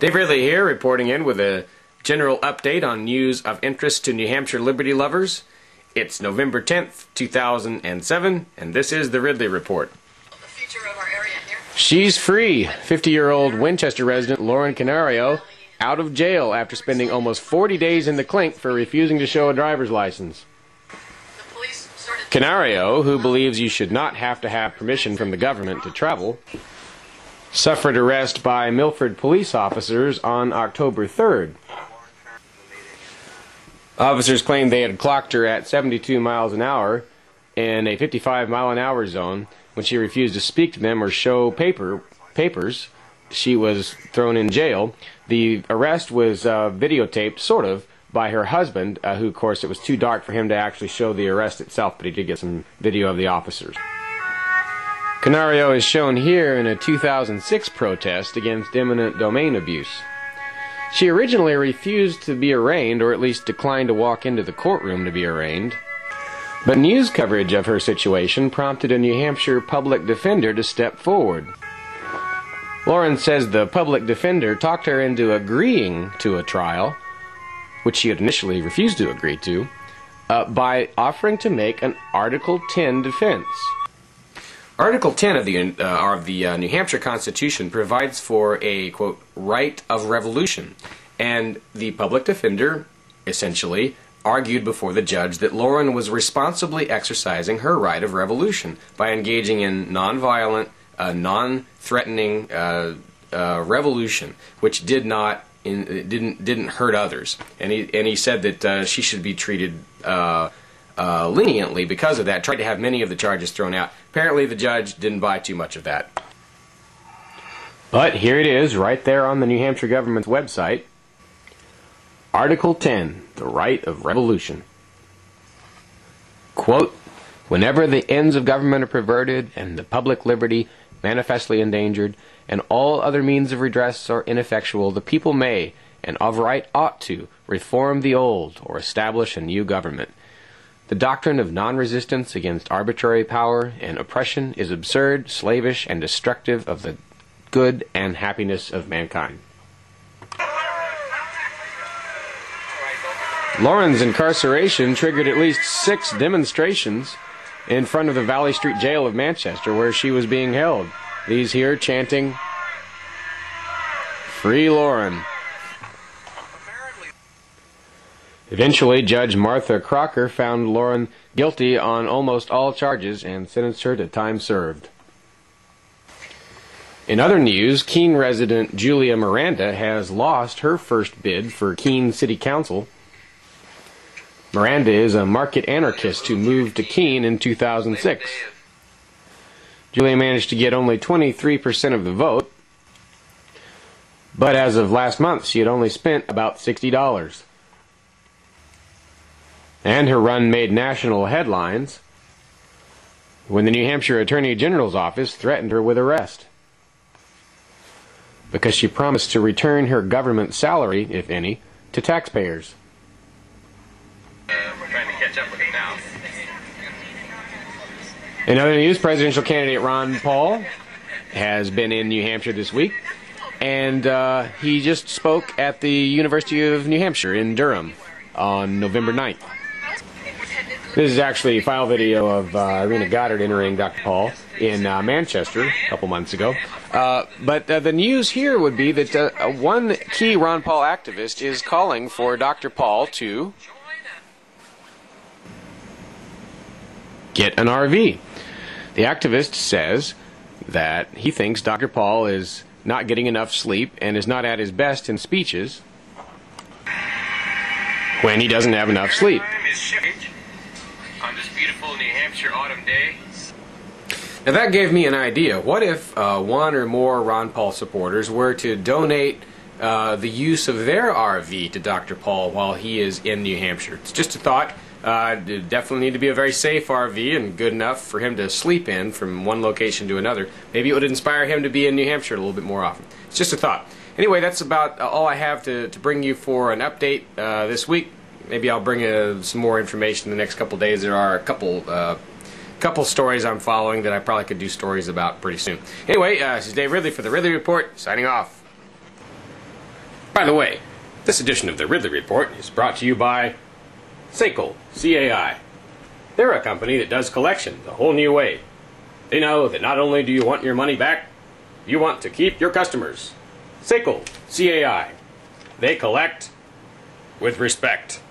Dave Ridley here, reporting in with a general update on news of interest to New Hampshire liberty lovers. It's November 10th, 2007, and this is the Ridley Report. She's free. 50-year-old Winchester resident Lauren Canario out of jail after spending almost 40 days in the clink for refusing to show a driver's license. Canario, who believes you should not have to have permission from the government to travel, suffered arrest by Milford police officers on October 3rd. Officers claimed they had clocked her at 72 miles an hour in a 55-mile-an-hour zone. When she refused to speak to them or show papers, she was thrown in jail. The arrest was videotaped, sort of, by her husband, who, of course, it was too dark for him to actually show the arrest itself, but he did get some video of the officers. Canario is shown here in a 2006 protest against eminent domain abuse. She originally refused to be arraigned, or at least declined to walk into the courtroom to be arraigned. But news coverage of her situation prompted a New Hampshire public defender to step forward. Lauren says the public defender talked her into agreeing to a trial, which she had initially refused to agree to, by offering to make an Article 10 defense. Article 10 of the New Hampshire Constitution provides for a, quote, right of revolution, and the public defender, essentially, argued before the judge that Lauren was responsibly exercising her right of revolution by engaging in nonviolent, non-threatening revolution, which didn't hurt others, and he said that she should be treated leniently because of that. Tried to have many of the charges thrown out. Apparently the judge didn't buy too much of that. But here it is, right there on the New Hampshire government's website. Article 10, the right of revolution. Quote, whenever the ends of government are perverted and the public liberty manifestly endangered, and all other means of redress are ineffectual, the people may, and of right ought to, reform the old or establish a new government. The doctrine of non-resistance against arbitrary power and oppression is absurd, slavish, and destructive of the good and happiness of mankind. Lauren's incarceration triggered at least 6 demonstrations in front of the Valley Street Jail of Manchester, where she was being held. These here chanting, "Free Lauren." Eventually, Judge Martha Crocker found Lauren guilty on almost all charges and sentenced her to time served. In other news, Keene resident Julia Miranda has lost her first bid for Keene City Council. Miranda is a market anarchist who moved to Keene in 2006. Julia managed to get only 23% of the vote, but as of last month, she had only spent about $60. And her run made national headlines when the New Hampshire Attorney General's office threatened her with arrest because she promised to return her government salary, if any, to taxpayers. We're trying to catch up with it now. In other news, presidential candidate Ron Paul has been in New Hampshire this week, and he just spoke at the University of New Hampshire in Durham on November 9th. This is actually a file video of Irina Goddard entering Dr. Paul in Manchester a couple months ago. But the news here would be that one key Ron Paul activist is calling for Dr. Paul to get an RV. The activist says that he thinks Dr. Paul is not getting enough sleep and is not at his best in speeches when he doesn't have enough sleep. On this beautiful New Hampshire autumn day. Now that gave me an idea. What if one or more Ron Paul supporters were to donate the use of their RV to Dr. Paul while he is in New Hampshire? It's just a thought. It definitely need to be a very safe RV and good enough for him to sleep in from one location to another. Maybe it would inspire him to be in New Hampshire a little bit more often. It's just a thought. Anyway, that's about all I have to bring you for an update this week. Maybe I'll bring some more information in the next couple days. There are a couple stories I'm following that I probably could do stories about pretty soon. Anyway, this is Dave Ridley for the Ridley Report, signing off. By the way, this edition of the Ridley Report is brought to you by Seiko, CAI. They're a company that does collections a whole new way. They know that not only do you want your money back, you want to keep your customers. Seiko, CAI. They collect with respect.